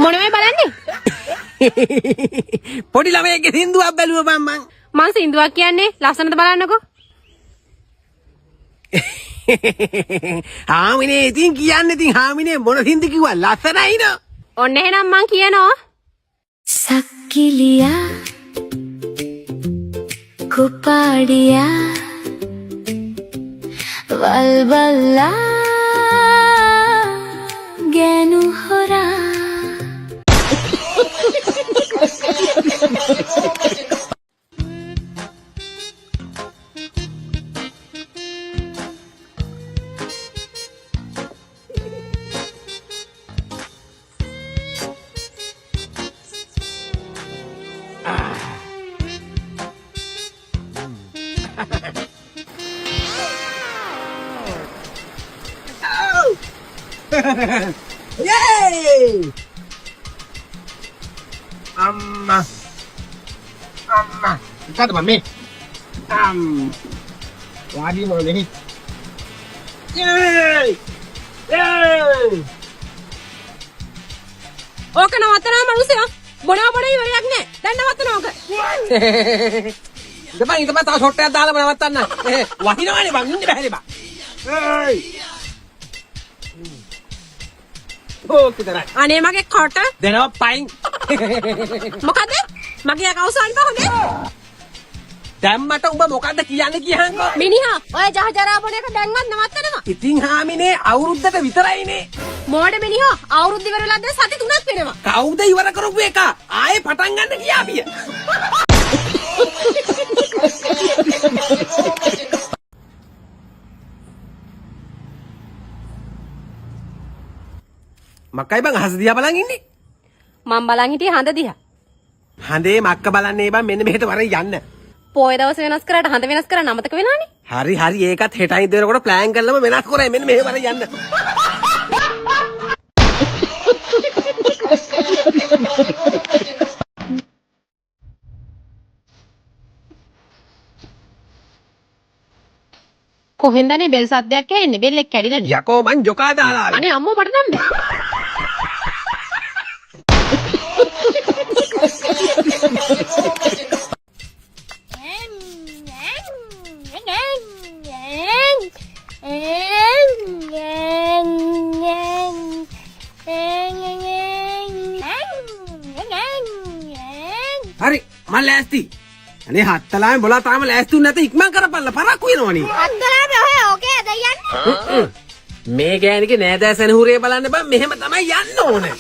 මොනවයි බලන්නේ? පොඩි ළමයෙක්ගේ සින්දුවක් බැලුවා මං. මං සින්දුවක් කියන්නේ ලස්සනට බලන්නකෝ. හාමිනේ ඉතින් කියන්නේ ඉතින් හාමිනේ මොන සින්දු කිව්වා ලස්සනයි නෝ. ඔන්න එහෙනම් මං කියනවා. සක්කිලියා කුපාඩියා වල්බල්ලා ගෑනු හොරා Yay! Amma. Kata mami. Wadi mau ni. Yay! Yay! ඕක නවත්තනවා මනුස්සයා. මොනවා පොඩේ ඉවරයක් නෑ. දැන් නවත්තනවා ඕක. Depan itu mah tahu shortnya dalam melewatan nah. Wahina mana bang? Ini bahaya bang. Hey. Oh kita nak. අනේ මගේ කොට. Denawa pain. මොකද? මගේ අකවුසන් පහනේ. දැන් මට උඹ මොකද්ද කියන්නේ කියහන්කෝ. මිනිහා ඔය ජහජරා බොන එක දැන්වත් නවත්තනවා. ඉතින් හාමිනේ අවුරුද්දට විතරයිනේ. මෝඩ මිනිහා අවුරුද්ද ඉවර වෙලා දැන් සති 3ක් වෙනවා. කවුද ඉවර කරපු එක? ආයේ පටන් ගන්න කියාවිය. මක්කයි බං අහස දිහා බලන් ඉන්නේ. මම බලන් හිටියේ හඳ දිහා. හඳේ මක්ක බලන්නේ බං මෙන්න මෙහෙට වරේ යන්න. පොය දවස් වෙනස් කරාට හඳ වෙනස් කරන්න අමතක වෙනානේ. හරි ඒකත් හෙටයි දෙනකොට ප්ලෑන් කරලම වෙනස් කරේ මෙන්න මෙහෙ වරේ යන්න. කොහෙන්දනේ බෙල් සද්දයක් ඇහෙන්නේ? බෙල්ලෙක් කැඩිලානේ. යකෝ මං ජොකා දාලා. අනේ අම්මෝ මට නම් බෑ. හරි මම ලෑස්ති. අනේ හත්තලාම බොලා තාම ලෑස්ති නැත ඉක්මන් කරපල්ලා පරක්කු වෙනවනේ. අත්තලාම ඔය ඕකේ අද යන්නේ. මේ ගෑණිගේ නෑදෑ සෙනහුරේ බලන්න බං මෙහෙම තමයි යන්න ඕනේ.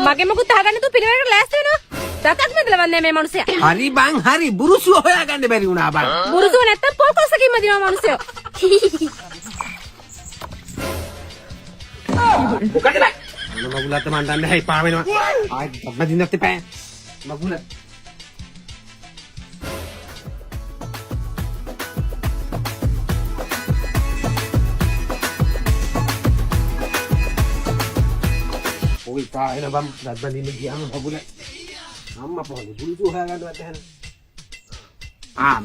මගේ මොකුත් අහගන්න තු පිළිවෙලකට ලෑස්ති වෙනවා. දතක් මැදලවන්නේ මේ මිනිස්සයා. හරි බං හරි බුරුසුව හොයාගන්න බැරි වුණා බං. බුරුසුව නැත්තම් පොල්කොස්සකින් මදිනවා මිනිස්සයා. මොකද බං? මගුලත් මණ්ඩන්න හැයි පා වෙනවා. ආයි මදින්නත් එපා. මගුල. ඔයි තා එන බම් රත්බඳින්න ගියාම මගුල. අම්මා පොඩි බුරුසුව හොයාගන්නවත් දැන.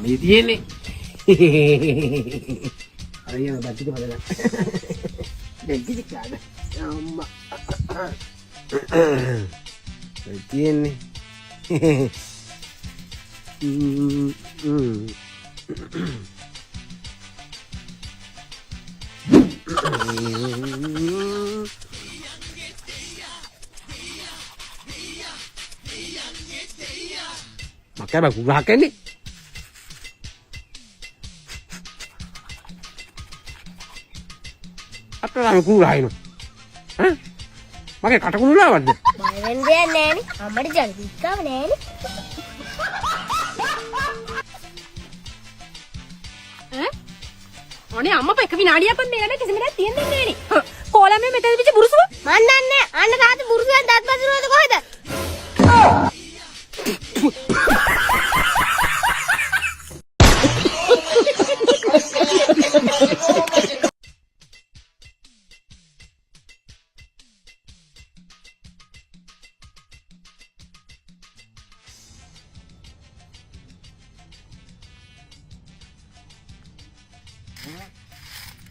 මේ තියෙන්නේ. අර යන බැටික බලන්න. දැන් කිසි කාද? අම්මා. තියෙන්නේ. Makanya bagus gak ini. Apa yang kurang ini? Hah? Pakai kata kuno lah, වෙන දෙයක් නෑනේ. අම්මට ජලදික්කව නෑනේ. අනේ අම්මා එක විනාඩියක්වත් මේ ළමයි කිසිම දෙයක් තියන්නේ නෑනේ. කොළඹේ මෙතන පිට බුරුසුව. මන් දන්නේ අන්න තාත්තා බුරුසෙන් දත් බඳිනවද කොහෙද?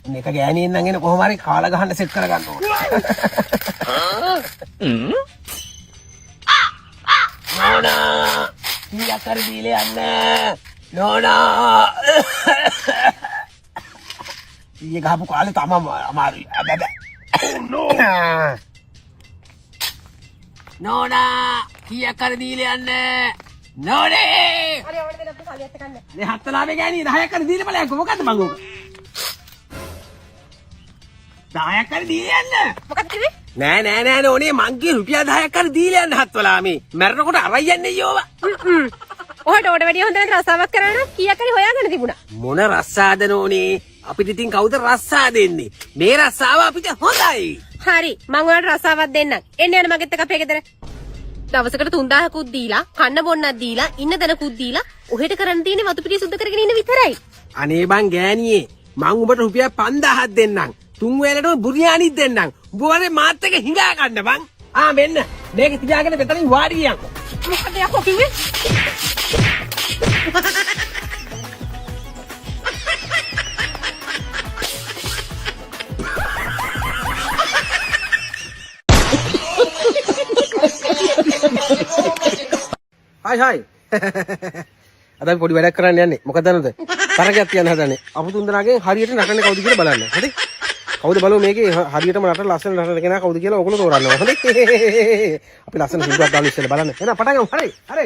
මේක ගෑණියෙන් නම් එන කොහොම හරි කාලා ගහන්න සෙට් කරගන්න ඕන. නෝනා කීයක් හරි දීලා යන්න. නෝනා ඊයේ ගහපු කාලේ තමම අමාරුයි. අබබ. නෝනා කීයක් හරි දීලා යන්න. නෝනේ. අනේ ඕන දෙයක් කාලියත් කන්න. මේ හත්තලාවේ ගෑණි 10ක් හරි දීලා බලයන්කො මොකද්ද මං ඕක? 10ක් හරි දීලා යන්න. මොකක්ද කිව්වේ? නෑ නෝනේ මං කිය රුපියල් 10ක් හරි දීලා යන්න හත්වලා මේ මැරෙනකොට අරයි යන්නේ යෝවා. ඔහට ඕඩ වැඩි හොඳ රසාවක් කරන්න කීයක් හරි හොයාගෙන තිබුණා. මොන රස්සාද නෝනේ අපිට ඉතින් කවුද රස්සා දෙන්නේ මේ රස්සාව අපිට හොඳයි. හරි මං ඔයාලට රසාවක් දෙන්නම්. එන්න යන්න මගෙත් එක්ක අපේ ගෙදර. දවසකට 3000කුත් දීලා කන්න බොන්නක් දීලා ඉන්න දනකුත් දීලා ඔහෙට කරන්න තියෙන්නේ වතු පිටිය සුද්ධ කරගෙන ඉන්න විතරයි. අනේ බං ගෑණියේ මං උඹට රුපියල් 5000ක් දෙන්නම්. තුන් වේලටම බුරියානිත් දෙන්නම්. උඹ වරේ මාත් එක හිඟා ගන්න බං. මෙන්න මේක තියාගෙන මෙතනින් වාඩි වියන්. මොකද යකෝ කිව්වේ? හයි අද අපි පොඩි වැඩක් කරන්න යන්නේ. මොකද දන්නවද? තරගයක් තියන්න හදන්නේ. අපු තුන්දෙනාගෙන් හරියට නටන්නේ කවුද කියලා බලන්න. හරි? කවුද බලමු මේකේ හරියටම නටන ලස්සන නටන කෙනා කවුද කියලා ඔයගොල්ලෝ තෝරන්න ඕන. හරි? අපි ලස්සන සින්දුවක් දාලා ඉස්සෙල්ලා බලන්න. එහෙනම් පටන් ගමු. හරි? හරි.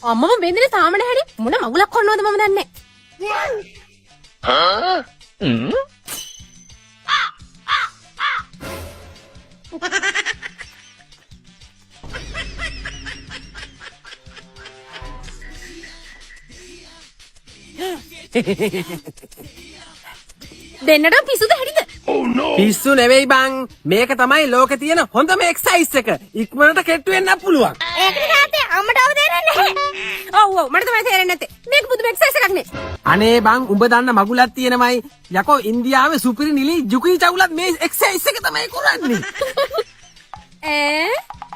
අම්මම බෙන්දනේ තාම නැහැනේ. මොන මගුලක් කරනවද මම දන්නේ දෙන්නට පිසුද හැටිද? පිස්සු නෙවෙයි බං. මේක තමයි ලෝකේ තියෙන හොඳම එක්සයිස් එක. ඉක්මනට කෙට්ටු වෙන්න පුළුවන්. ඒකට තාත්තේ අම්මට ඔව තේරෙන්නේ නැහැ. ඔව් මට තමයි තේරෙන්නේ නැත්තේ. මේක පුදුම එක්සර්සයිස් එකක් නේ. අනේ බං උඹ දන්න මගුලක් තියෙනමයි. යකෝ ඉන්දියාවේ සුපිරි නිලි ජුකි චවුලත් මේ එක්සයිස් එක තමයි කරන්නේ.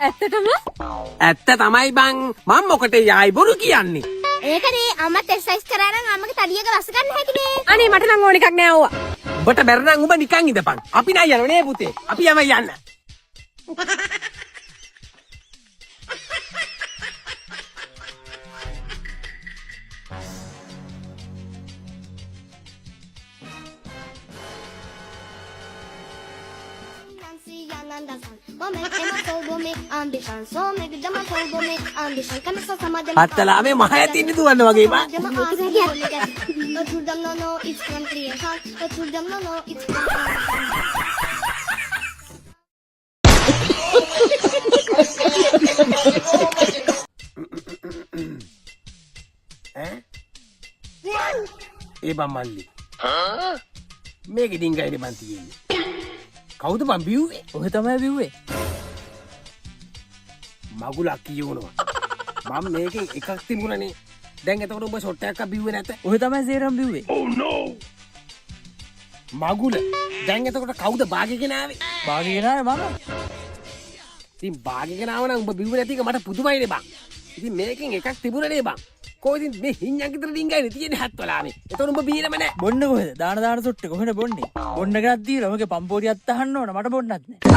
ඇත්තටම? ඇත්ත තමයි බං. මම මොකටද යයි බොරු කියන්නේ. ඒකනේ අම්මත් එක්සර්සයිස් කරා නම් අම්මගේ තඩියක රස ගන්න හැකිනේ. අනේ මට නම් ඕන එකක් නෑ ඕවා. ඔබට බැරනම් උඹ නිකන් ඉඳපන්. අපි නයි යනවා නේ පුතේ. අපි යම යන්න. Nancy Yananda-san අත්තලා මේ මහ ඇතින් දුවන්න වගේ බා. ඒ බම්මල්ලි. මේක ඩිංගයිනේ මන් තියෙන්නේ. කවුද මං බිව්වේ? ඔහෙ තමයි බිව්වේ. මගුලක් කියවනවා. මම මේකෙන් එකක් තිබුණනේ. දැන් එතකොට ඔබ ෂොට් එකක් බිව්වේ නැත. ඔහෙ තමයි සේරම් බිව්වේ. මගුල. දැන් එතකොට කවුද භාග්‍යගෙන ආවේ? භාග්‍යගෙන ආවේ මම. ඉතින් භාග්‍යගෙන ආව නම් ඔබ බිව්වේ නැති එක මට පුදුමයිනේ බං. ඉතින් මේකෙන් එකක් තිබුණනේ බං. කොයිද මේ හින්ජන් කිතර ඩිංගයිනේ තියෙන්නේ හත් වලානේ. එතකොට ඔබ බීනම නැහැ. බොන්න කොහෙද? දාන සොට්ට කොහෙද බොන්නේ? බොන්න එකක් දීලා ඔහගේ පම්පෝරියක් අහන්න ඕන මට බොන්නත් නැහැ.